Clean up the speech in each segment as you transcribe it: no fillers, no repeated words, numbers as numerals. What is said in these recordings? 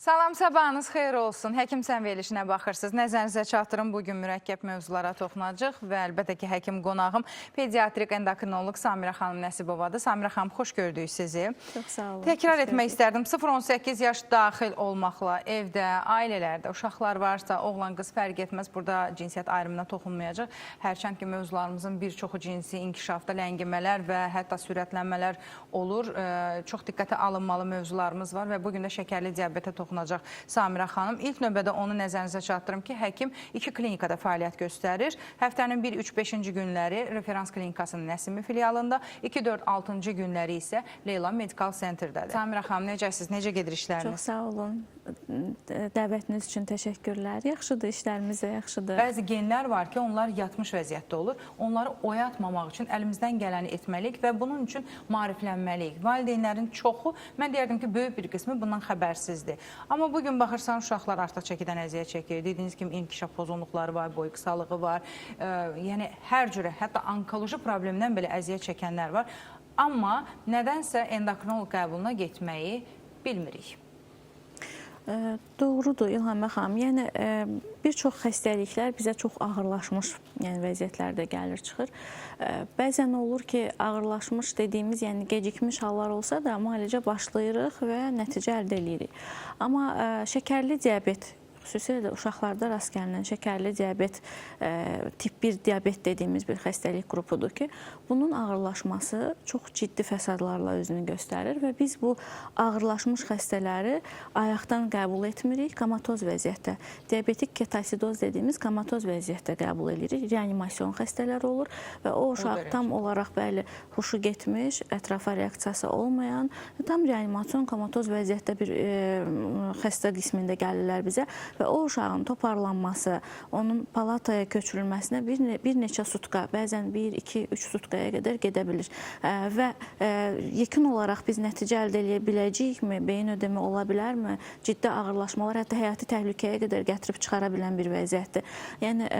Salam, sabahınız xeyir olsun. Həkim sən verilişinə baxırsınız. Nəzərinizə çatdırım, bugün mürəkkəb mövzulara toxunacaq və əlbəttə ki, həkim qonağım pediatrik endokrinoloq Samirə xanım Nəsibovadır. Samirə xanım, xoş gördük sizi. Çox sağ olun. Təkrar etmək istərdim. 0-18 yaş daxil olmaqla evdə, ailələrdə uşaqlar varsa, oğlan, qız fərq etməz. Burada cinsiyyət ayrımına toxunmayacaq. Hərçənd ki, mövzularımızın bir çoxu cinsi inkişafda ləngimələr və hətta sürətlənmələr olur. Çox diqqətə alınmalı mövzularımız var və bugün də şəkərli diabetə toxunacaq Samirə xanım. İlk növbədə onu nəzərinizə çatdırım ki, həkim 2 klinikada fəaliyyət göstərir. Həftənin 1-3-5-ci günləri referans klinikasının Nəsimi filialında, 2-4-6-cı günləri isə Leyla Medikal Centerdədir. Samirə xanım, necəsiniz? Necə gedir işləriniz? Çox sağ olun. Dəvətiniz üçün təşəkkürlər. Yaxşıdır, işlərimiz də yaxşıdır. Bəzi genlər var ki, onlar yatmış vəziyyətdə olur. Onları oyatmamaq üçün əlimizdən gələni etməliyik və bunun üçün maariflənməliyik. Valideynlərin çoxu, mən deyərdim ki, böyük bir qismi bundan xəbərsizdir. Amma bugün baxırsan, uşaqlar artıq çəkidən əziyyət çəkir. Dediyiniz kimi inkişaf pozğunluqları var, boy qısalığı var. Yəni, hər cürə, hətta onkoloji problemdən belə əziyyət çəkənlər var. Amma nədənsə endokrinoloq qəbuluna getməyi bilmirik. Doğrudur İlhamə xanım. Yəni, bir çox xəstəliklər bizə çox ağırlaşmış vəziyyətlərdə gəlir, çıxır. Bəzən olur ki, ağırlaşmış dediyimiz, yəni gecikmiş hallar olsa da müalicə başlayırıq və nəticə əldə edirik. Amma şəkərli diabet, xüsusilə də uşaqlarda rast gəlinən şəkərli diabet, tip 1 diabet dediyimiz bir xəstəlik qrupudur ki, bunun ağırlaşması çox ciddi fəsadlarla özünü göstərir və biz bu ağırlaşmış xəstələri ayaqdan qəbul etmirik, komatoz vəziyyətdə. Diabetik ketosidoz dediyimiz komatoz vəziyyətdə qəbul edirik. Reanimasyon xəstələri olur və o uşaq tam olaraq bəli, huşu getmiş, ətrafa reaksiyası olmayan, tam reanimasyon komatoz vəziyyətdə bir xəstə qismində gəlirlər bizə. Və o uşağın toparlanması, onun palataya köçürülməsinə bir neçə sutka, bəzən 1, 2, 3 sutkaya qədər gedə bilir. Və yekun olaraq biz nəticə əldə edə biləcəyikmi, beyin ödemi ola bilərmi, ciddi ağırlaşmalar, hətta həyati təhlükəyə qədər gətirib çıxara bilən bir vəziyyətdir. Yəni,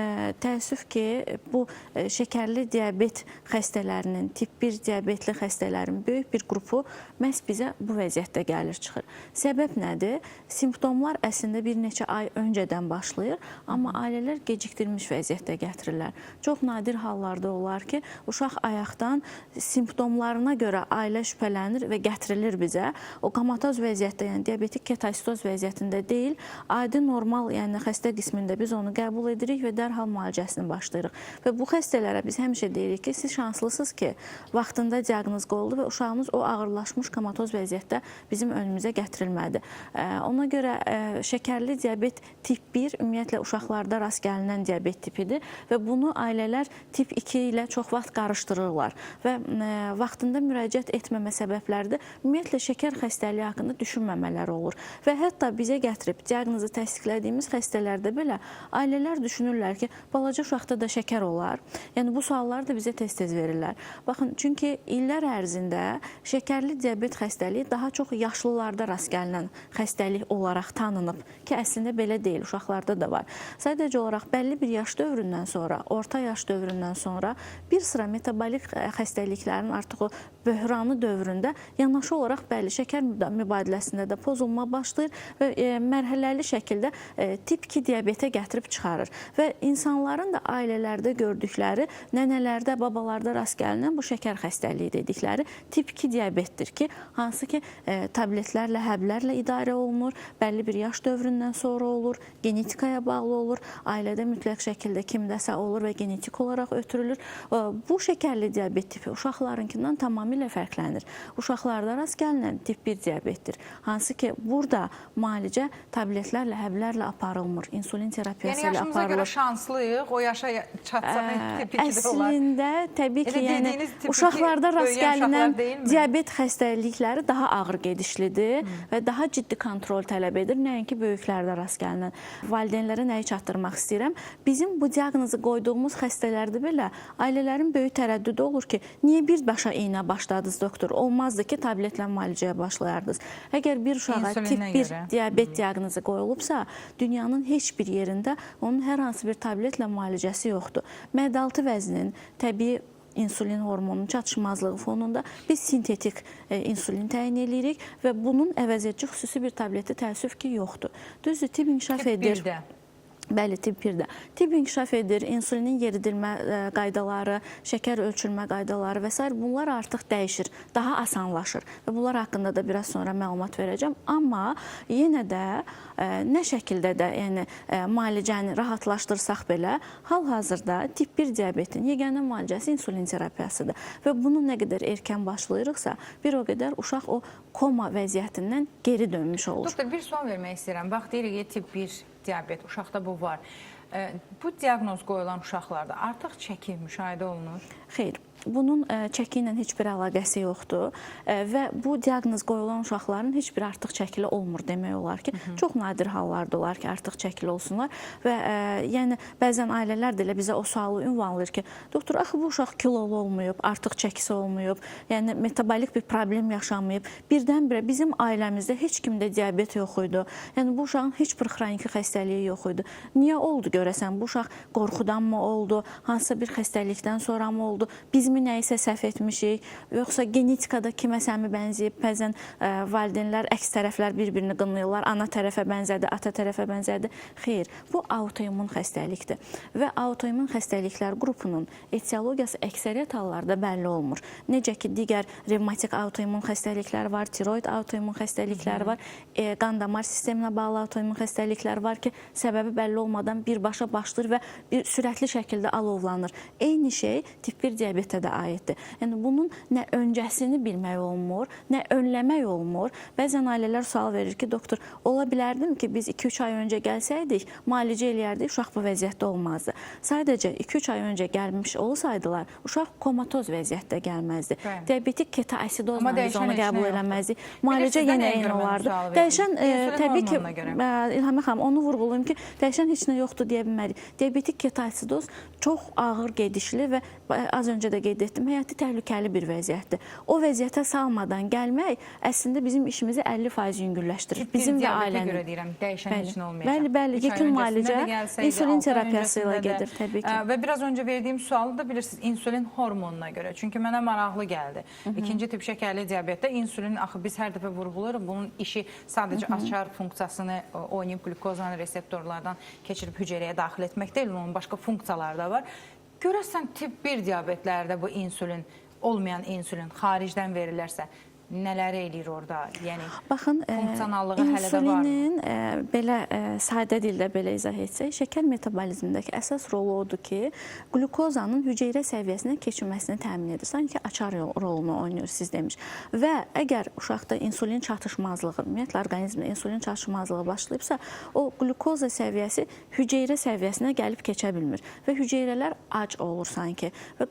təəssüf ki, bu şəkərli diabet xəstələrinin, tip 1 diabetli xəstələrin böyük bir qrupu məhz bizə bu vəziyyətdə gəlir, çıxır. Səbəb nədir? Simptomlar əslində bir neçə ay öncədən başlayır, amma ailələr gecikdirilmiş vəziyyətdə gətirirlər. Çox nadir hallarda olar ki, uşaq ayaqdan simptomlarına görə ailə şübhələnir və gətirilir bizə. O komatoz vəziyyətdə, yəni diabetik ketosidoz vəziyyətində deyil, adi normal, yəni xəstə qismində biz onu qəbul edirik və dərhal müalicəsini başlayırıq. Və bu xəstələrə biz həmişə deyirik ki, siz şanslısınız ki, vaxtında diaqnoz qoyuldu və uşağınız o ağırlaşmış komatoz vəziyyətdə bizim önümüzə gətirilmədi. Ona görə şəkərli diabet tip 1 ümumiyyətlə uşaqlarda rast gəlinən diabet tipidir və bunu ailələr tip 2 ilə çox vaxt qarışdırırlar və vaxtında müraciət etməmə səbəbləri də ümumiyyətlə şəkər xəstəliyi haqqında düşünməmələri olur və hətta bizə gətirib diaqnozu təsdiqlədiyimiz xəstələrdə belə ailələr düşünürlər ki, balaca uşaqda da şəkər olar. Yəni, bu sualları da bizə tez-tez verirlər. Baxın, çünki illər ərzində şəkərli diabet xəstəliyi daha çox yaşlılarda rast gəlinən xəstəlik olaraq tanınıb ki, əslində belə deyil, uşaqlarda da var. Sadəcə olaraq bəlli bir yaş dövründən sonra, orta yaş dövründən sonra bir sıra metabolik xəstəliklərin artıq o böhranı dövründə yanaşı olaraq bəli, şəkər mübadiləsində də pozulma başlayır və mərhələli şəkildə tip 2 diabetə gətirib çıxarır. Və insanların da ailələrdə gördükləri, nənələrdə, babalarda rast gəlinən bu şəkər xəstəliyi dedikləri tip 2 diabetdir ki, hansı ki, tabletlərlə, həblərlə idarə olunur, bəlli bir yaş dövründən sonra olur, genetikaya bağlı olur, ailədə mütləq şəkildə kimdəsə olur və genetik olaraq ötürülür. Bu şəkərli diabet tipi uşaqlarınkindən tamamilə fərqlənir. Uşaqlarda rast gəlinən tip 1 diabetdir. Hansı ki, burada müalicə tabletlərlə, həblərlə aparılmır, insulin terapiyası ilə aparılır. Yəni, yaşımıza görə şanslıyıq, o yaşa çatsa tip 2-də olar. Əslində, təbii ki, uşaqlarda rast gəlinən diabet xəstəlikləri daha ağır gedişlidir və daha ciddi kontrol tələb edir, nəinki böyüklərdə rast gəlinən. Valideynlərə nəyi çatdırmaq istəyirəm? Bizim bu diaqnozu qoyduğumuz xəstələrdə belə ailələrin böyük tərəddüdü olur ki, niyə birbaşa iynə başladınız, doktor? Olmazdı ki, tabletlə müalicəyə başlayardınız. Əgər bir uşağa tip 1 diabet diaqnozu qoyulubsa, dünyanın heç bir yerində onun hər hansı bir tabletlə müalicəsi yoxdur. Məd-altı vəznin təbii insulin hormonunun çatışmazlığı fonunda biz sintetik insulin təyin edirik və bunun əvəzedici xüsusi bir tableti təəssüf ki, yoxdur. Düzdür, tibb inkişaf edir. Tip 1-də. Bəli, tibb 1-də. Tibb inkişaf edir, insulinin yeridilmə qaydaları, şəkər ölçülmə qaydaları və s. bunlar artıq dəyişir, daha asanlaşır və bunlar haqqında da biraz sonra məlumat verəcəm. Amma yenə də nə şəkildə də yəni, müalicəni rahatlaşdırsaq belə, hal-hazırda tibb 1 diabetin yeganə müalicəsi insulin terapiyasıdır. Və bunu nə qədər erkən başlayırıqsa, bir o qədər uşaq o koma vəziyyətindən geri dönmüş olur. Doktor, bir sual vermək istəyirəm. Bax, deyirik ki, tibb 1 diabet, uşaqda bu var. Bu diaqnoz qoyulan uşaqlarda artıq çəki müşahidə olunur? Xeyr, bunun çəki ilə heç bir əlaqəsi yoxdur və bu diaqnoz qoyulan uşaqların heç bir artıq çəkili olmur demək olar ki, çox nadir hallarda olar ki, artıq çəkili olsunlar və yəni bəzən ailələr də elə bizə o sualı ünvanlayır ki, doktor, axı bu uşaq kilolu olmayıb, artıq çəkisi olmayıb, yəni metabolik bir problem yaşamayıb, birdən-birə bizim ailəmizdə heç kimdə diabet yox idi, yəni bu uşağın heç bir xroniki xəstəliyi yox idi. Niyə oldu görəsən, bu uşaq qorxudan mı oldu, hansısa bir xəstəlikdən sonra mı oldu, biz mi nəyisə səhv etmişik, yoxsa genetikada kiməsə mi bənzəyib, bəzən valideynlər, əks tərəflər bir-birini qınlayırlar, ana tərəfə bənzədi, ata tərəfə bənzədi. Xeyr, bu autoimmun xəstəlikdir və autoimmun xəstəliklər qrupunun etiologiyası əksəriyyət hallarda bəlli olmur. Necə ki, digər revmatik autoimmun xəstəliklər var, tiroid autoimmun xəstəliklər var, qan damar sisteminə bağlı autoimmun xəstəliklər var ki, səbəbi bəlli olmadan birbaşa başlayır və bir sürətli şəkildə alovlanır. Eyni şey tip 1 diabetə də aiddir. Yəni bunun nə öncəsini bilmək olmur, nə önləmək olmur. Bəzən ailələr sual verir ki, doktor, ola bilərdim ki, biz 2-3 ay öncə gəlsəydik, müalicə eləyərdik, uşaq bu vəziyyətdə olmazdı. Sadəcə 2-3 ay öncə gəlmiş olsaydılar, uşaq komatoz vəziyyətdə gəlməzdi. Diabetik ketoasidozla biz onu qəbul eləməzdik. Müalicə yenə eyni olardı. Dəyişən, təbii ki, İlhami xanım, onu vurğulayım ki, dəyişən heç nə yoxdur deyə bilmərik. Diabetik ketoasidoz çox ağır gedişli və az öncə də qeyd etdim, həyati təhlükəli bir vəziyyətdir. O vəziyyətə salmadan gəlmək əslində bizim işimizi 50% yüngülləşdirir. Bizim və ailənin. Görə deyirəm, dəyişən heç nə olmayacaq. Bəli, yekun müalicə insulin terapiyası ilə gedir təbii ki. Və biraz öncə verdiyim sualı da bilirsiniz, insulin hormonuna görə. Çünki mənə maraqlı gəldi. İkinci tip şəkərli diabetdə insulin, axı biz hər dəfə vurğuluruq, bunun işi sadəcə açar funksiyasını oynayıb glukozanın reseptorlardan keçirib hüceyrəyə daxil etmək deyil, onun başqa funksiyaları da var. Görəsən tip 1 diabetlərdə bu insulin, olmayan insulin xaricdən verilərsə, nələr eləyir orada? Yəni, baxın, funksionallığı hələ də var mı? İnsulinin belə sadə dildə belə izah etsək, şəkər metabolizmindəki əsas rolu odur ki, glukozanın hüceyrə səviyyəsinə keçməsini təmin edir. Sanki açar rolunu oynayır, siz demiş. Və əgər uşaqda insulin çatışmazlığı, ümumiyyətlə orqanizmdə insulin çatışmazlığı başlayıbsa, o glukoza səviyyəsi hüceyrə səviyyəsinə gəlib keçə bilmir və hüceyrələr ac olur sanki. Və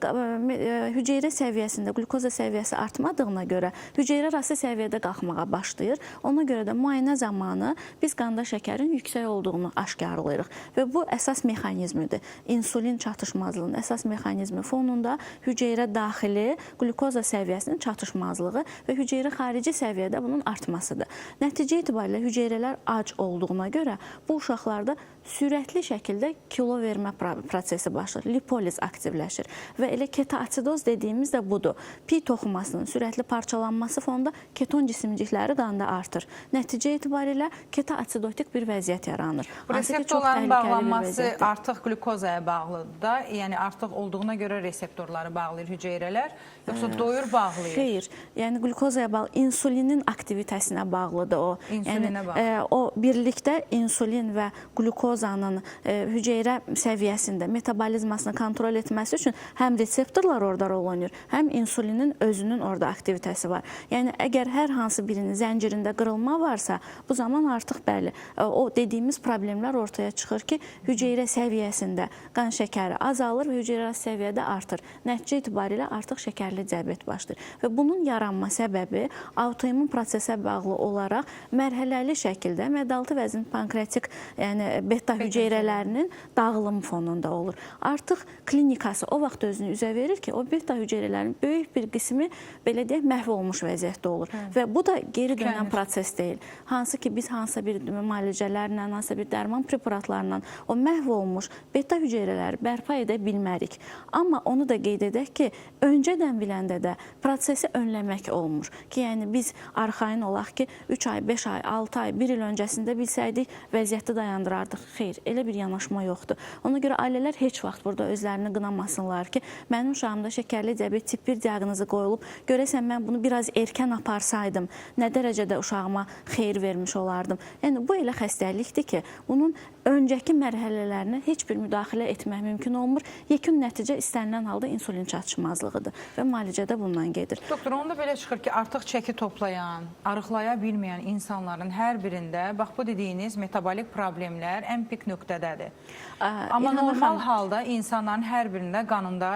hüceyrə səviyyəsində glukoza səviyyəsi artmadığına görə hüceyrə rası səviyyədə qalxmağa başlayır. Ona görə də müayinə zamanı biz qanda şəkərin yüksək olduğunu aşkarlayırıq. Və bu əsas mexanizmidir. İnsulin çatışmazlığının əsas mexanizmi fonunda hüceyrə daxili glukoza səviyyəsinin çatışmazlığı və hüceyrə xarici səviyyədə bunun artmasıdır. Nəticə itibarilə hüceyrələr ac olduğuna görə bu uşaqlarda sürətli şəkildə kilo vermə prosesi başlayır. Lipoliz aktivləşir və elə ketoasidoz dediyimiz də budur. Pi toxumasının sürətli parçalanması fonunda keton cisimcikləri qanda artır. Nəticə itibarilə ketoasidotik bir vəziyyət yaranır. Bu reseptorların bağlanması artıq glukozaya bağlıdır da, yəni artıq olduğuna görə reseptorları bağlayır hüceyrələr, yoxsa doyur bağlayır? Xeyr, yəni glukozaya bağlı, insulinin aktivitəsinə bağlıdır o. İnsulinə bağlı. O birlikdə insulin və glukozanın hüceyrə səviyyəsində metabolizmasını kontrol etməsi üçün həm reseptorlar orada rol oynayır, həm insulinin özünün orada aktivitəsi var. Yəni əgər hər hansı birinin zəncirində qırılma varsa, bu zaman artıq bəli, o dediyimiz problemlər ortaya çıxır ki, hüceyrə səviyyəsində qan şəkəri azalır və hüceyrə səviyyədə artır. Nəticə itibarilə artıq şəkərli diabet başlayır. Və bunun yaranma səbəbi autoimmun prosesə bağlı olaraq mərhələli şəkildə mədaltı vəzin pankreatik, yəni beta hüceyrələrinin dağılımı fonunda olur. Artıq klinikası o vaxt özünü üzə verir ki, o beta hüceyrələrinin böyük bir qismi belə deyək məhv olmuş vəziyyətdə olur. Və bu da geri dönən proses deyil. Hansı ki, biz hansısa bir müalicələrlə, hansısa bir dərman preparatlarla o məhv olmuş beta hüceyrələri bərpa edə bilmərik. Amma onu da qeyd edək ki, öncədən biləndə də prosesi önləmək olmur. Ki, yəni biz arxayın olaq ki, 3 ay, 5 ay, 6 ay, 1 il öncəsində bilsəydik, vəziyyəti dayandırardıq. Xeyr, elə bir yanaşma yoxdur. Ona görə ailələr heç vaxt burada özlərini qınamasınlar ki, mənim uşağımda şəkərli diabet tip 1 diaqnozu qoyulub, görəsən mən bunu biraz erkən aparsaydım, nə dərəcədə uşağıma xeyir vermiş olardım. Yəni, bu elə xəstəlikdir ki, bunun öncəki mərhələlərinə heç bir müdaxilə etmək mümkün olmur. Yekun nəticə istənilən halda insulin çatışmazlığıdır və müalicədə bundan gedir. Doktor, onda belə çıxır ki, artıq çəki toplayan, arıqlaya bilməyən insanların hər birində, bax bu dediyiniz metabolik problemlər ən pik nöqtədədir. Amma normal halda insanların hər birində qanında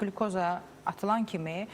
glukoza atılan kimi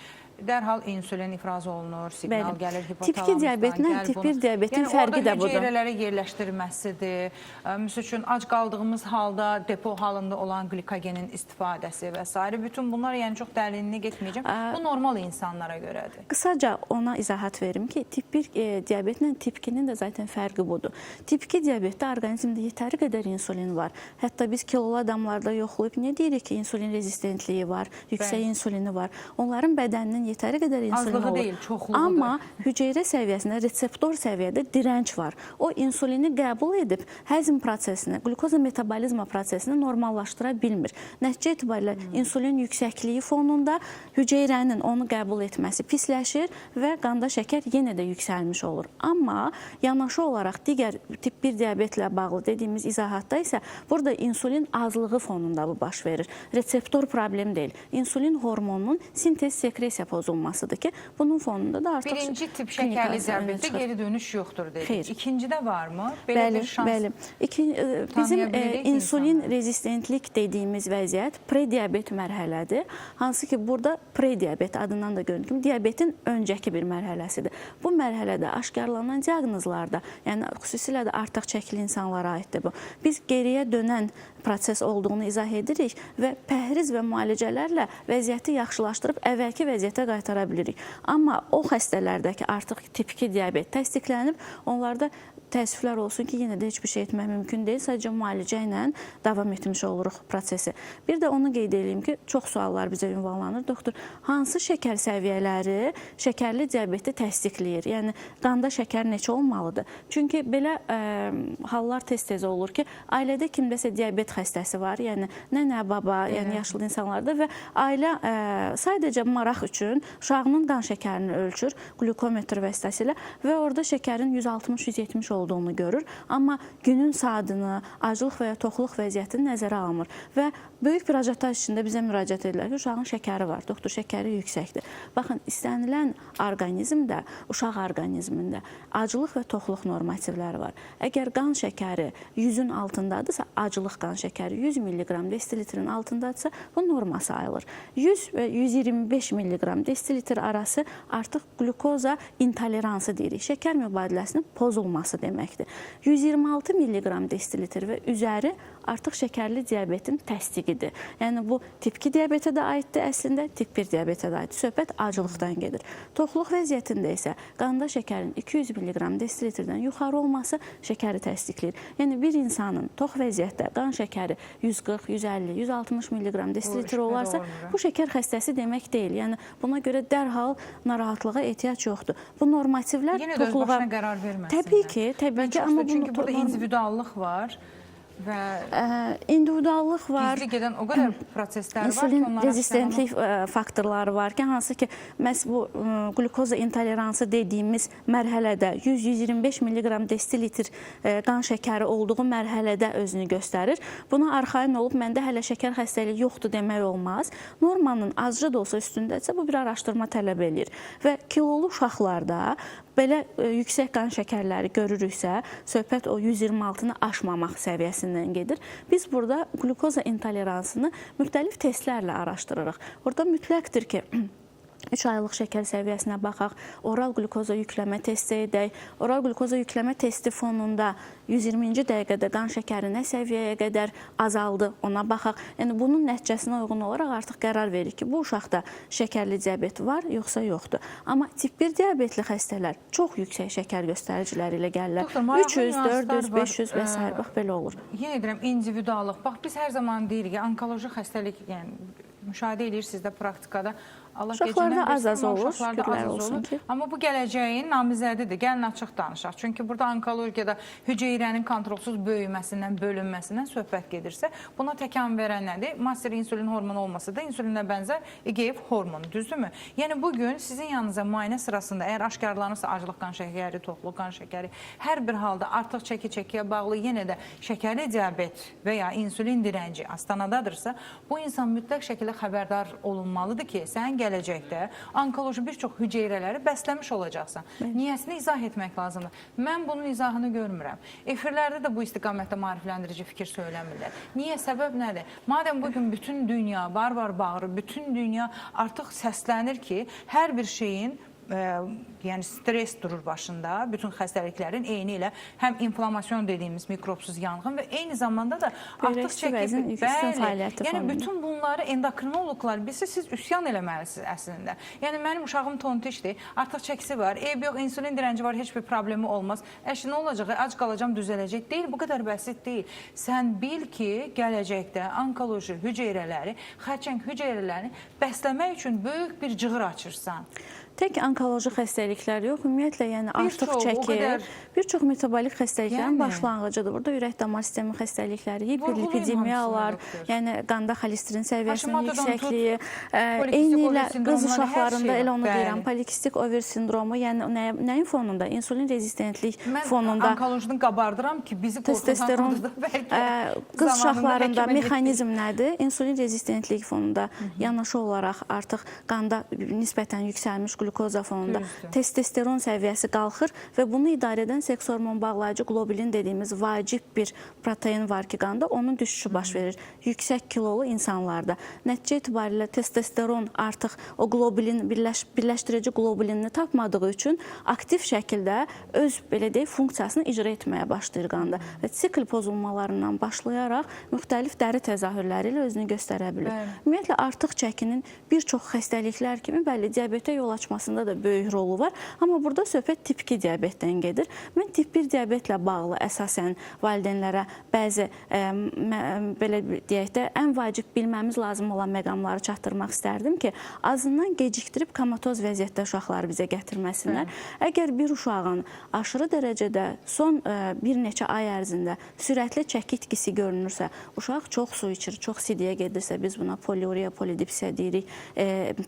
dərhal insulin ifraz olunur, siqnal gəlir hipotalamusdan. Tip 2 diabetlə tip 1 diabetin fərqi də budur. Yəni, orada hüceyrələri yerləşdirilməsidir. Misal üçün, ac qaldığımız halda depo halında olan glikogenin istifadəsi və s. Bütün bunlar, yəni çox dərinliyə getməyəcəm. Bu normal insanlara görədir. Qısaca ona izahat verim ki, tip 1 diabetlə tip 2-nin də zaten fərqi budur. Tip 2 diabetdə orqanizmdə yetəri qədər insulin var. Hətta biz kilolu adamlarda yoxlayıb ne deyirik ki, insulin rezistentliyi var, yüksək insulini var. Onların bədəninin yetəri qədər insulin olur. Azlığı deyil, çoxluğudur. Amma hüceyrə səviyyəsində, reseptor səviyyədə direnç var. O insulini qəbul edib həzm prosesini, glukoza metabolizma prosesini normallaşdıra bilmir. Nəticə etibarilə insulin yüksəkliyi fonunda hüceyrənin onu qəbul etməsi pisləşir və qanda şəkər yenə də yüksəlmiş olur. Amma yanaşı olaraq digər tip 1 diabetlə bağlı dediyimiz izahatda isə burada insulin azlığı fonunda bu baş verir. Reseptor problem deyil. İnsulin hormonunun sintez sekresiya pozulmasıdır ki, bunun fonunda da artıq birinci tip şəkərli diabetdə geri dönüş yoxdur dedik. Xeyr. İkincidə varmı? Belə bir şans bizim insulin rezistentlik dediyimiz vəziyyət prediabet mərhələdir. Hansı ki, burada prediabet adından da görünür kimi diabetin öncəki bir mərhələsidir. Bu mərhələdə aşkarlanan diaqnozlarda, yəni xüsusilə də artıq çəkili insanlara aiddir bu. Biz geriyə dönən proses olduğunu izah edirik və pəhriz və müalicələrlə vəziyyəti yaxşılaşdırıb əvvəlki vəziyyətə qaytara bilirik. Amma o xəstələrdəki artıq tip 2 diabet təsdiqlənib, onlarda təəssüflər olsun ki, yenə də heç bir şey etmək mümkün deyil. Sadəcə müalicə ilə davam etmiş oluruq prosesi. Bir də onu qeyd edeyim ki, çox suallar bizə ünvanlanır. Doktor, hansı şəkər səviyyələri şəkərli diabeti təsdiqləyir? Yəni, qanda şəkər neçə olmalıdır? Çünki belə hallar tez-tez olur ki, ailədə kimdəsə diabet xəstəsi var, yəni nənə, baba, yəni yaşlı insanlarda və ailə sadəcə maraq üçün uşağının qan şəkərini ölçür, glukometr vasitəsilə və orada şəkərin 160-170 olduğunu görür. Amma günün saatını, aclıq və ya toxluq vəziyyətini nəzərə almır. Və böyük bir ajataj içində bizə müraciət edirlər ki, uşağın şəkəri var, doktor şəkəri yüksəkdir. Baxın, istənilən orqanizmdə, uşaq orqanizmində aclıq və toxluq normativləri var. Əgər qan şəkəri 100-ün altındadırsa, aclıq qan şəkəri 100 mg desilitrin altındadırsa, bu norma sayılır. 100 və 125 mg desilitr arası artıq glukoza intoleransı deyirik. Şəkər mübadiləsinin pozulması deməkdir. 126 mg desilitr və üzəri artıq şəkərli diabetin təsdiqidir. Yəni, bu tip 2 diabetə də aiddir əslində, tip 1 diabetə də aiddir. Söhbət acılıqdan gedir. Toxluq vəziyyətində isə qanda şəkərin 200 mg desilitrdən yuxarı olması şəkəri təsdiqləyir. Yəni, bir insanın tox vəziyyətdə qan şəkəri 140, 150, 160 mg desilitr olarsa, bu şəkər xəstəsi demək deyil. Yəni, buna görə dərhal narahatlığa ehtiyac yoxdur. Bu normativlər yenə də öz başına qərar verməsinlər. Təbii ki, amma çünki burada individuallıq var və individuallıq var. Gizli gedən o qədər proseslər var ki, insulin rezistentlik faktorları var ki, hansı ki, məhz bu glukoza intoleransı dediyimiz mərhələdə 100-125 mg desilitr qan şəkəri olduğu mərhələdə özünü göstərir. Buna arxayın olub, məndə hələ şəkər xəstəliyi yoxdur demək olmaz. Normanın azca da olsa üstündədirsə, bu bir araşdırma tələb edir. Və kilolu uşaqlarda belə yüksək qan şəkərləri görürüksə, söhbət o 126-nı aşmamaq səviyyəsindən gedir. Biz burada glukoza intoleransını müxtəlif testlərlə araşdırırıq. Orada mütləqdir ki, 3 aylıq şəkər səviyyəsinə baxaq, oral qlukoza yükləmə testi edək. Oral qlukoza yükləmə testi fonunda 120-ci dəqiqədə qan şəkəri nə səviyyəyə qədər azaldı, ona baxaq. Yəni bunun nəticəsinə uyğun olaraq artıq qərar veririk ki, bu uşaqda şəkərli diabet var, yoxsa yoxdur. Amma tip 1 diabetli xəstələr çox yüksək şəkər göstəriciləri ilə gəlirlər. 300, 400, 500 və s. bax belə olur. Yenə deyirəm, individuallıq. Bax, biz hər zaman deyirik ki, onkoloji xəstəlik, yəni müşahidə edirsiniz də praktikada. Uşaqlarda az-az olur, şükürlər olsun ki. Amma bu gələcəyin namizədidir. Gəlin açıq danışaq. Çünki burada onkologiyada hüceyrənin kontrolsuz böyüməsindən, bölünməsindən söhbət gedirsə, buna təkan verən nədir? Master insülin hormonu olmasa da insulinə bənzər IGF hormonu, düzdürmü? Yəni bugün sizin yanınıza müayinə sırasında əgər aşkarlanırsa aclıq qan şəkəri, toxluq qan şəkəri, hər bir halda artıq çəki-çəkiyə bağlı yenə də şəkərli diabet və ya insülin dirənci astanadadırsa, bu insan mütləq şəkildə xəbərdar olunmalıdır ki, sən gələcəkdə onkoloji bir çox hüceyrələri bəsləmiş olacaqsan. Niyəsini izah etmək lazımdır. Mən bunun izahını görmürəm. Efirlərdə də bu istiqamətdə maarifləndirici fikir söyləmirlər. Niyə? Səbəb nədir? Madəm bugün bütün dünya var bağırır, bütün dünya artıq səslənir ki, hər bir şeyin yəni stres durur başında, bütün xəstəliklərin eyni ilə həm inflamasyon dediyimiz mikrobsuz yanğın və eyni zamanda da artıq çəki, yəni bütün bunları endokrinoloqlar bilsə, siz üsyan eləməlisiniz əslində. Yəni mənim uşağım tontişdir, artıq çəkisi var, yox, insulin dirənci var, heç bir problemi olmaz. Əşi nə olacaq, ac qalacam, düzələcək. Deyil, bu qədər bəsit deyil. Sən bil ki, gələcəkdə onkoloji hüceyrələri, xərçəng hüceyrələrini bəsləmək üçün böyük bir cığır açırsan. Tək onkoloji xəstəliklər yox, ümumiyyətlə, yəni artıq çəki, bir çox metabolik xəstəliklərin başlanğıcıdır. Burada ürək-damar sistemi xəstəlikləri, hiperlipidemiyalar, yəni qanda xolesterin səviyyəsinin yüksəkliyi, eyni ilə qız uşaqlarında, elə onu deyirəm, polikistik over sindromu, yəni nəyin fonunda? İnsulin rezistentlik fonunda. Mən onkolojini qabardıram ki, bizi testosteron, qız uşaqlarında mexanizm nədir? İnsulin rezistentlik fonunda yanaşı olaraq artıq qanda nisbətən yüksəlmiş glukoza fonunda testosteron səviyyəsi qalxır və bunu idarə edən seks hormon bağlayıcı globulin dediyimiz vacib bir protein var ki, qanda onun düşüşü baş verir yüksək kilolu insanlarda. Nəticə itibarilə testosteron artıq o globulin, birləşdirici globulinini tapmadığı üçün aktiv şəkildə öz, belə deyək, funksiyasını icra etməyə başlayır qanda və sikl pozulmalarından başlayaraq müxtəlif dəri təzahürləri ilə özünü göstərə bilir. Ümumiyyətlə, artıq çəkinin bir çox xəstəliklər kimi, bəli, diabetə yol açmasında da böyük rolu var. Amma burada söhbət tip 2 diabetdən gedir. Mən tip 1 diabetlə bağlı əsasən valideynlərə bəzi, belə deyək də, ən vacib bilməmiz lazım olan məqamları çatdırmaq istərdim ki, azından gecikdirib komatoz vəziyyətdə uşaqları bizə gətirməsinlər. Əgər bir uşağın aşırı dərəcədə son bir neçə ay ərzində sürətli çəki itkisi görünürsə, uşaq çox su içir, çox sidiyə gedirsə, biz buna poliuriya, polidipsiya deyirik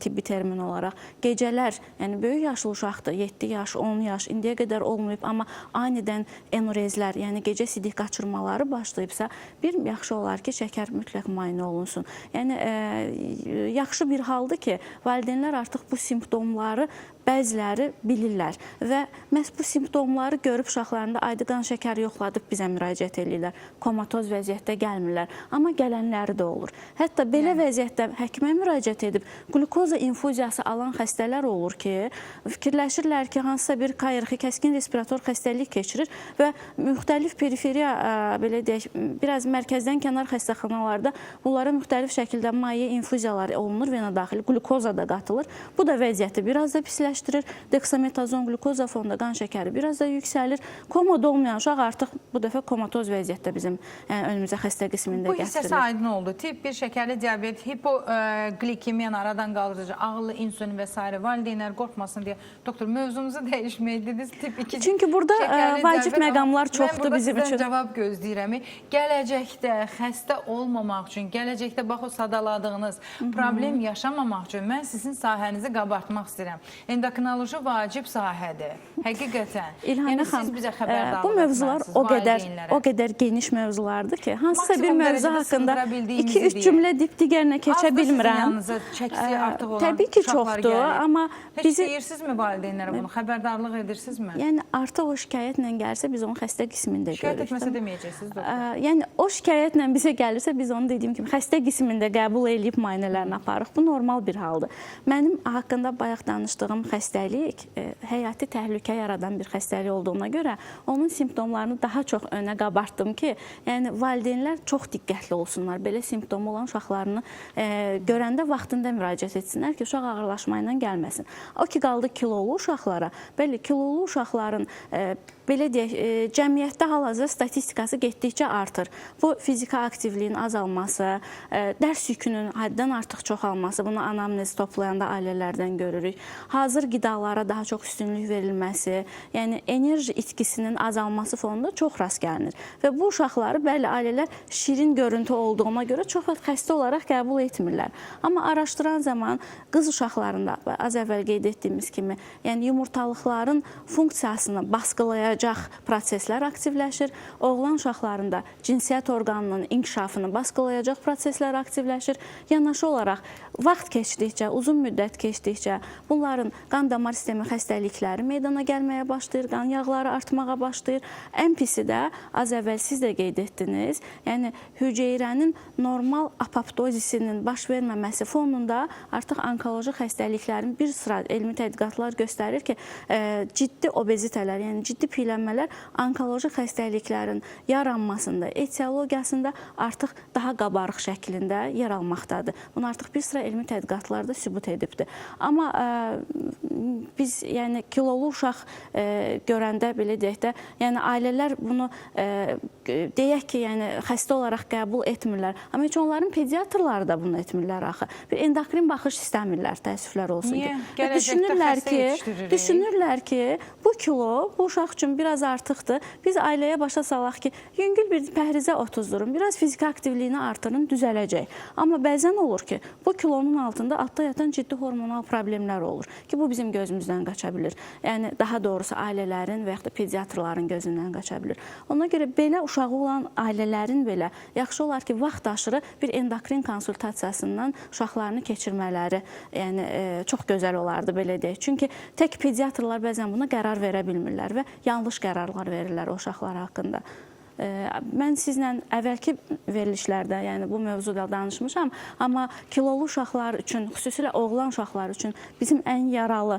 tibbi termin olaraq. Gecələr, yəni böyük yaşlı uşaqdır, 7 yaş, 10 yaş, indiyə qədər olmayıb, amma anidən enorezlər, yəni gecə sidik qaçırmaları başlayıbsa, bir yaxşı olar ki, şəkər mütləq müayinə olunsun. Yəni, yaxşı bir haldır ki, valideynlər artıq bu simptomları bəziləri bilirlər və məhz bu simptomları görüb uşaqlarında adi qan şəkəri yoxladıb bizə müraciət edirlər. Komatoz vəziyyətdə gəlmirlər, amma gələnləri də olur. Hətta belə vəziyyətdə həkimə müraciət edib glukoza infuziyası alan xəstələr olur ki, fikirləşirlər ki, hansısa bir kayırxı, kəskin respirator xəstəlik keçirir və müxtəlif periferiya, belə deyək, biraz mərkəzdən kənar xəstəxanalarda bunlara müxtəlif şəkildə maye infuziyalar olunur, vena daxili glukoza da qatılır. Bu da vəziyyəti biraz da pisləşdirir. Deksametazon glukoza fonunda qan şəkəri biraz da yüksəlir. Komada olmayan uşaq artıq bu dəfə komatoz vəziyyətdə bizim önümüzə xəstə qismində gətirilir. Bu hissəsi aydın oldu. Tip 1 şəkərli diabet, hipoglikemiyanı aradan qaldırıcı, ağlı insülin və s. valideynlər qorxmasın deyə. Doktor, mövzumuzu dəyişmək dediniz. Tip 2 çünki burada vacib məqamlar çoxdur bizim üçün. Mən burada sizdən cavab gözləyirəm. Gələcəkdə xəstə olmamaq üçün, gələcəkdə bax o sadaladığınız problem yaşamamaq üçün mən sizin sahənizi qabartmaq istəyirəm. endokrinoloji vacib sahədir. Həqiqətən. İlhami xanım, siz bizə xəbərdarlıq bu mövzular o qədər geniş mövzulardır ki, hansısa bir mövzu haqqında 2-3 cümlə deyib digərinə keçə bilmirəm. Çəkisi artıq olan təbii ki, çoxdur, amma heç deyirsinizmi valideynlərə bunu, xəbərdarlıq edirsinizmi? Yəni artıq o şikayətlə gəlirsə biz onu xəstə qismində görürük. Şikayət etməsə deməyəcəksiniz doktor. Yəni o şikayətlə bizə gəlirsə biz onu dediyim kimi xəstə qismində qəbul edib müayinələrini aparırıq. Bu normal bir haldır. Mənim haqqında bayaq danışdığım xəstəlik həyati təhlükə yaradan bir xəstəlik olduğuna görə onun simptomlarını daha çox önə qabartdım ki, yəni valideynlər çox diqqətli olsunlar. Belə simptom olan uşaqlarını görəndə vaxtında müraciət etsinlər ki, uşaq ağırlaşma ilə gəlməsin. O ki, qaldı kilolu uşaqlara. Bəli, kilolu uşaqların belə deyək, cəmiyyətdə hal-hazırda statistikası getdikcə artır. Bu fiziki aktivliyin azalması, dərs yükünün həddən artıq çoxalması, bunu anamnez toplayanda ailələrdən görürük. Hazır qidalara daha çox üstünlük verilməsi, yəni enerji itkisinin azalması fonunda çox rast gəlinir. Və bu uşaqları bəli ailələr şirin görüntü olduğuna görə çox vaxt xəstə olaraq qəbul etmirlər. Amma araşdıran zaman qız uşaqlarında az əvvəl qeyd etdiyimiz kimi, yəni yumurtalıqların funksiyasını baskılayacaq proseslər aktivləşir. Oğlan uşaqlarında cinsiyyət orqanının inkişafını baskılayacaq proseslər aktivləşir. Yanaşı olaraq vaxt keçdikcə, uzun müddət keçdikcə bunların qan damar sistemi xəstəlikləri meydana gəlməyə başlayır, qan yağları artmağa başlayır. Ən pisi də az əvvəl siz də qeyd etdiniz, yəni hüceyrənin normal apoptozisinin baş verməməsi fonunda artıq onkoloji xəstəliklərin bir sıra elmi tədqiqatlar göstərir ki, ciddi obezitələr, yəni ciddi piylənmələr onkoloji xəstəliklərin yaranmasında, etiologiyasında artıq daha qabarıq şəklində yer almaqdadır. Bunu artıq bir sıra elmi tədqiqatlar da sübut edibdir. Amma biz yəni kilolu uşaq görəndə belə deyək də, yəni ailələr bunu deyək ki, yəni xəstə olaraq qəbul etmirlər. Amma heç onların pediatrları da bunu etmirlər axı. Bir endokrin baxış istəmirlər, təəssüflər olsun ki. Düşünürlər ki, bu kilo bu uşaq üçün biraz artıqdır. Biz ailəyə başa salaq ki, yüngül bir pəhrizə otuzdurun, biraz fiziki aktivliyini artırın, düzələcək. Amma bəzən olur ki, bu kilonun altında altda yatan ciddi hormonal problemlər olur ki, bu bizim gözümüzdən qaça bilir. Yəni daha doğrusu ailələrin və yaxud da pediatrların gözündən qaça bilir. Ona görə belə uşağı olan ailələrin belə yaxşı olar ki, vaxt aşırı bir endokrin konsultasiyasından uşaqlarını keçirmələri yəni çox gözəl olardı belə deyək. Çünki tək pediatrlar bəzən buna qərar verə bilmirlər və yanlış qərarlar verirlər o uşaqlar haqqında. Mən sizlə əvvəlki verilişlərdə, yəni bu mövzuda danışmışam, amma kilolu uşaqlar üçün, xüsusilə oğlan uşaqlar üçün bizim ən yaralı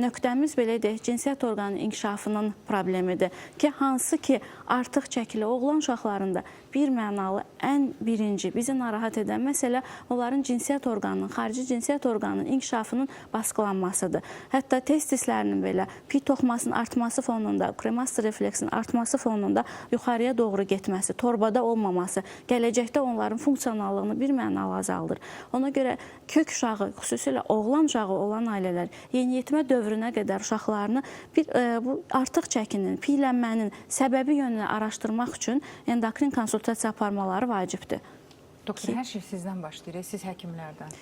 nöqtəmiz belə deyək, cinsiyyət orqanının inkişafının problemidir ki, hansı ki artıq çəkili oğlan uşaqlarında bir mənalı ən birinci bizi narahat edən məsələ onların cinsiyyət orqanının, xarici cinsiyyət orqanının inkişafının baskılanmasıdır. Hətta testislərinin belə pi toxumasının artması fonunda, kremasiya refleksinin artması fonunda yuxarıya doğru getməsi, torbada olmaması, gələcəkdə onların funksionallığını bir mənalı azaldır. Ona görə kök uşağı, xüsusilə oğlan uşağı olan ailələr yeniyetmə dövrünə qədər uşaqlarını bu artıq çəkinin, piylənmənin səbəbi yönünü araşdırmaq üçün endokrin konsultasiya aparmaları vacibdir. Doktor, hər şey sizdən başlayır, siz həkimlərdən.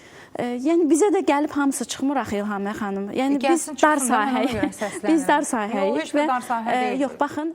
Yəni bizə də gəlib hamısı çıxmır axı İlhamə xanım. Yəni biz dar sahəyik. Biz dar sahəyik. Yox, heç bir dar sahə deyil. Yox, baxın,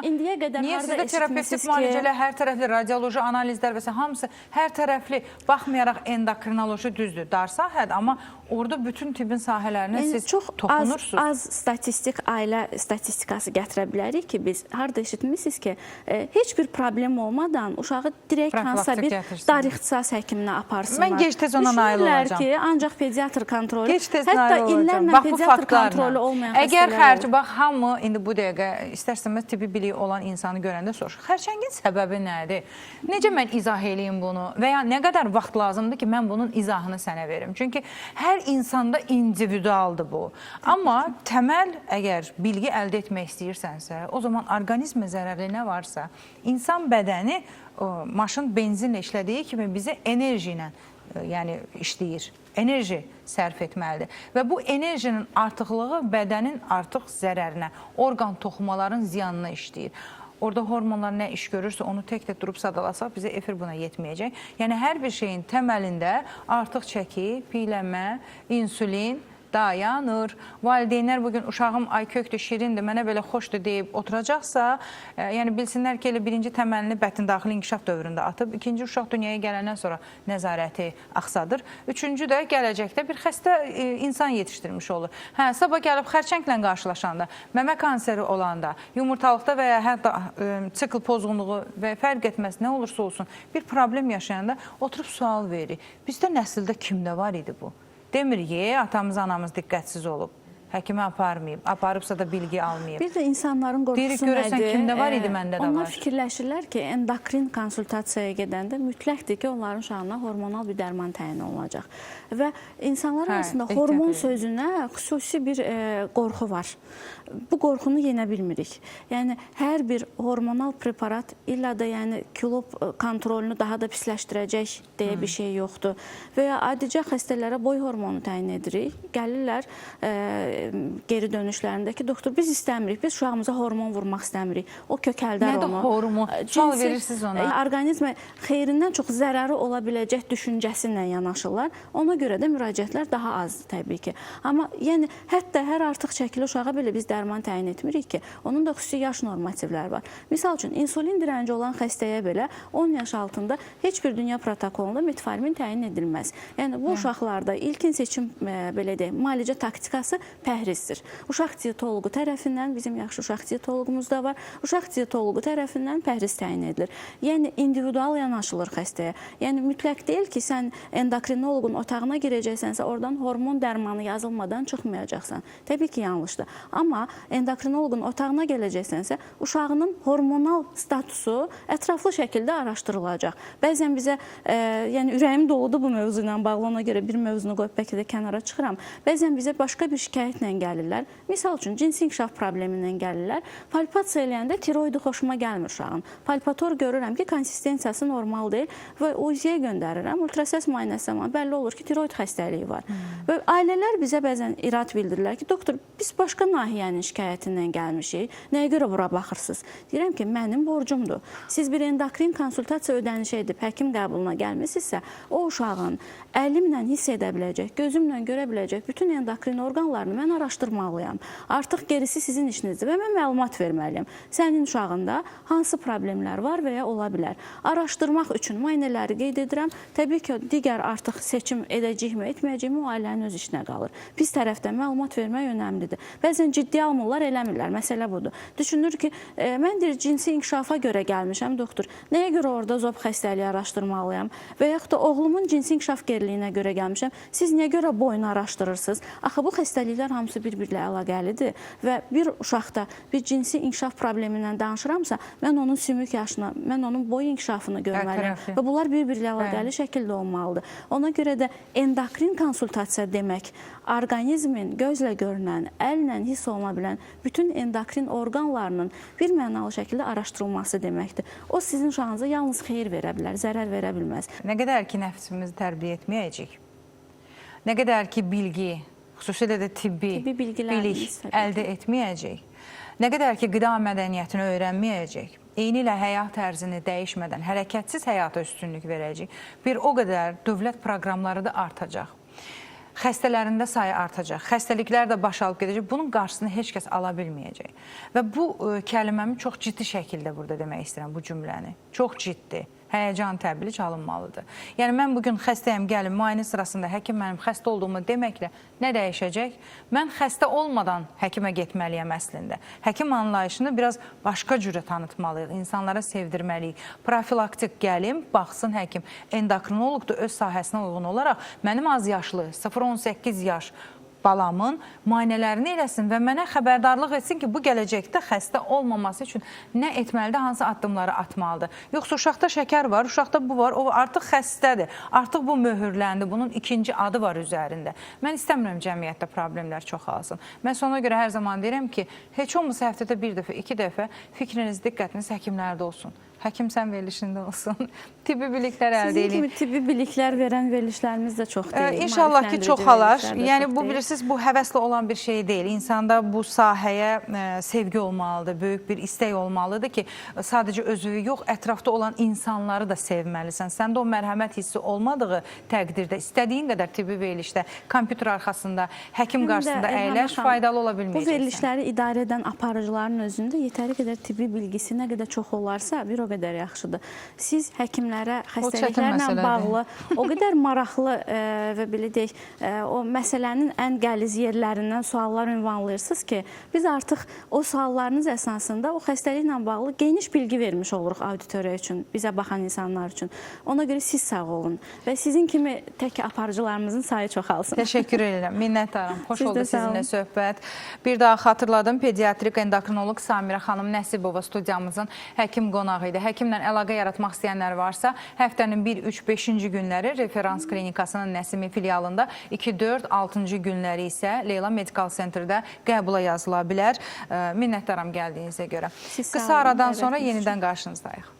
indiyə qədər niyə harada sizdə terapevtik müalicələr, hər tərəfli radioloji analizlər və hamısı hər tərəfli baxmayaraq endokrinoloji düzdür, dar sahədir, amma orada bütün tibbin sahələrinə siz toxunursunuz. Çox az statistik ailə statistikası gətirə bilərik ki, biz harada eşitmişsiniz ki, heç bir problem olmadan uşağı direkt hansısa bir dar ixtisas həkiminə aparsınlar. Mən gec-tez ona nail olacağım. Düşünürlər ki, ancaq pediatr kontrolü, gec-tez hətta illərlə pediatr kontrolü olmayan xəstələr olur. Əgər xərci, bax, hamı indi bu dəqiqə istərsəməz tibbi biliyi olan insanı görəndə soruşur. Xərçəngin səbəbi nədir? Necə mən izah eləyim bunu? Və ya nə qədər vaxt lazımdır ki, mən bunun izahını sənə verim? Çünki hər insanda individualdır bu. Amma təməl, əgər bilgi əldə etmək istəyirsənsə, o zaman orqanizmə zərərli nə varsa, insan bədəni maşın benzinlə işlədiyi kimi bizə enerji ilə işləyir. Enerji sərf etməlidir. Və bu enerjinin artıqlığı bədənin artıq zərərinə, orqan toxumaların ziyanına işləyir. Orada hormonlar nə iş görürsə, onu tək-tək durub sadalasaq, bizə efir buna yetməyəcək. Yəni, hər bir şeyin təməlində artıq çəki, piylənmə, insulin dayanır. Valideynlər bugün uşağım ay kökdür, şirindir, mənə belə xoşdur deyib oturacaqsa, yəni bilsinlər ki, elə birinci təməlini bətin daxili inkişaf dövründə atıb, ikinci uşaq dünyaya gələndən sonra nəzarəti axsadır. Üçüncü də gələcəkdə bir xəstə insan yetişdirmiş olur. Hə, sabah gəlib xərçənglə qarşılaşanda, məmə kanseri olanda, yumurtalıqda və ya hətta sikl pozğunluğu və fərq etməz nə olursa olsun, bir problem yaşayanda oturub sual veririk. Bizdə nəsildə kimdə var idi bu? Demirik, atamız, anamız diqqətsiz olub. Həkimə aparmayıb, aparıbsa da bilgi almayıb. Bir də insanların qorxusu görəsən kimdə var idi, məndə də var. Onlar fikirləşirlər ki, endokrin konsultasiyaya gedəndə mütləqdir ki, onların uşağına hormonal bir dərman təyin olunacaq. Və insanların arasında hormon sözünə xüsusi bir qorxu var. Bu qorxunu yenə bilmirik. Yəni, hər bir hormonal preparat illa da kilo kontrolünü daha da pisləşdirəcək deyə bir şey yoxdur. Və ya adicə xəstələrə boy hormonu təyin edirik. Gəlirlər geri dönüşlərində ki, doktor, biz istəmirik, biz uşağımıza hormon vurmaq istəmirik. O kökəldər onu. Nədir hormon? Sual verirsiniz ona. Orqanizmə xeyrindən çox zərəri ola biləcək düşüncəsi ilə yanaşırlar. Ona görə də müraciətlər daha azdır təbii ki. Amma yəni, hətta hər artıq çəkili uşağa belə biz dərman təyin etmirik ki, onun da xüsusi yaş normativləri var. Misal üçün, insulin dirənci olan xəstəyə belə 10 yaş altında heç bir dünya protokolunda metformin təyin edilməz. Yəni, bu uşaqlarda ilkin seçim, belə deyək, müalicə taktikası pəhrizdir. Uşaq dietologu tərəfindən, bizim yaxşı uşaq dietologumuz da var, uşaq dietologu tərəfindən pəhriz təyin edilir. Yəni, individual yanaşılır xəstəyə. Yəni, mütləq deyil ki, sən endokrinologun otağına girəcəksənsə, oradan hormon dərmanı yazılmadan çıxmayacaqsan. Təbii ki, yanlışdır. Amma endokrinologun otağına gələcəksənsə, uşağının hormonal statusu ətraflı şəkildə araşdırılacaq. Bəzən bizə, yəni ürəyim doludur bu mövzu ilə bağlı, ona görə bir mövzunu qoyub bəlkə də kənara çıxıram. Bəzən bizə başqa bir şikayətlə gəlirlər. Misal üçün, cinsi inkişaf problemi ilə gəlirlər. Palpasiya eləyəndə tiroidi xoşuma gəlmir uşağın. Palpator görürəm ki, konsistensiyası normal deyil və UZ-yə göndərirəm. Ultrasəs müayinəsi zamanı bəlli olur ki, tiroid xəstəliyi var. Və ailələr bizə bəzən irad bildirirlər ki, doktor, biz başqa nahiyənin şikayətindən gəlmişik. Nəyə görə bura baxırsınız? Deyirəm ki, mənim borcumdur. Siz bir endokrin konsultasiya ödənişi edib həkim qəbuluna gəlmişsinizsə, o uşağın əlimlə hiss edə biləcək, gözümlə görə biləcək bütün endokrin orqanlarını mən araşdırmalıyam. Artıq gerisi sizin işinizdir və mən məlumat verməliyəm. Sənin uşağında hansı problemlər var və ya ola bilər. Araşdırmaq üçün müayinələri qeyd edirəm. Təbii ki, digər artıq seçim edəcəyimi, etməyəcəyimi o ailənin öz işinə qalır. Biz tərəfdən məlumat vermək önəmlidir. Bəzən ciddi almırlar, eləmirlər. Məsələ budur. Düşünür ki, mən deyir, cinsi inkişafa görə gəlmişəm, doktor. Nəyə görə orada zob xəstəliyi araşdırmalıyam? Və yaxud da oğlumun cinsi inkişaf geriliyinə görə gəlmişəm. Siz niyə görə boyunu araşdırırsınız? Axı, bu xəstəliklər hamısı bir-birlə əlaqəlidir və bir uşaqda bir cinsi inkişaf problemindən danışıramsa, mən onun sümük yaşını, mən onun boy inkişafını görməliyəm və bunlar bir-birlə əlaqəli şəkildə olmalıdır. Ona görə də endokrin konsultasiya demək, orqanizmin gözlə görünən, əllə hiss oluna bilən bütün endokrin orqanlarının bir mənalı şəkildə araşdırılması deməkdir. O sizin uşağınıza yalnız xeyir verə bilər, zərər verə bilməz. Nə qədər ki, nəfsimizi tərbiyə etməyəcək, nə qədər ki, bilgi, xüsusilə də tibbi bilik əldə etməyəcək, nə qədər ki, qida mədəniyyətini öyrənməyəcək, eyni ilə həyat tərzini dəyişmədən hərəkətsiz həyata üstünlük verəcək, bir o qədər dövlət proqramları da artacaq. Xəstələrində sayı artacaq, xəstəliklər də başalıb gedəcək, bunun qarşısını heç kəs ala bilməyəcək. Və bu kəliməmi çox ciddi şəkildə burada demək istəyirəm, bu cümləni. Çox ciddi, həyəcan təbili çalınmalıdır. Yəni, mən bugün xəstəyəm, gəlim, müayinə sırasında həkim mənim xəstə olduğumu deməklə nə dəyişəcək? Mən xəstə olmadan həkimə getməliyəm əslində. Həkim anlayışını biraz başqa cürə tanıtmalıyıq, insanlara sevdirməliyik. Profilaktik gəlim, baxsın həkim, endokrinoloq da öz sahəsinə uyğun olaraq mənim az yaşlı, 0-18 yaş balamın müayinələrini eləsin və mənə xəbərdarlıq etsin ki, bu gələcəkdə xəstə olmaması üçün nə etməlidir, hansı addımları atmalıdır. Yoxsa uşaqda şəkər var, uşaqda bu var, o artıq xəstədir, artıq bu möhürləndi, bunun ikinci adı var üzərində. Mən istəmirəm cəmiyyətdə problemlər çoxalsın. Mən ona görə hər zaman deyirəm ki, heç olmasa həftədə bir dəfə, 2 dəfə fikriniz, diqqətiniz həkimlərdə olsun. Həkimsən verilişində olsun. Tibbi biliklər əldə Sizin edin. kimi tibbi biliklər verən verilişlərimiz də çox deyil. İnşallah ki, çoxalar. Maarifləndirici verilişlər də Yəni çox bu deyil. bilirsiniz, bu həvəslə olan bir şey deyil. İnsanda bu sahəyə sevgi olmalıdır, böyük bir istək olmalıdır ki, sadəcə özünü yox, ətrafda olan insanları da sevməlisən. Səndə o mərhəmət hissi olmadığı təqdirdə istədiyin qədər tibbi verilişdə, kompüter arxasında, həkim qarşısında əyləş, faydalı ola Bu bilməyəcəksən. verilişləri idarə edən aparıcıların özündə yetəri qədər tibbi bilgisi nə qədər çox olarsa, bir o qədər yaxşıdır. Siz həkimlərə xəstəliklərlə məsələdir. bağlı o qədər maraqlı və belə deyək, o məsələnin ən qəliz yerlərindən suallar ünvanlayırsınız ki, biz artıq o suallarınız əsasında o xəstəliklə bağlı geniş bilgi vermiş oluruq auditoriya üçün, bizə baxan insanlar üçün. Ona görə siz sağ olun və sizin kimi tək aparıcılarımızın sayı çoxalsın. Təşəkkür edirəm, minnətdaram. Xoş Siz də oldu sağ olun. sizinlə söhbət. Bir daha xatırladım, pediatrik endokrinoloq Samirə xanım Nəsibova studiyamızın həkim qonağı idi. Həkimlə əlaqə yaratmaq istəyənlər varsa, həftənin 1-3-5-ci günləri referans klinikasının Nəsimi filialında, 2-4-6-cı günləri isə Leyla Medical Centerdə qəbula yazıla bilər. Minnətdaram gəldiyinizə görə. Siz sağ Qısa olun, aradan sonra dəvətiniz üçün. yenidən qarşınızdayıq.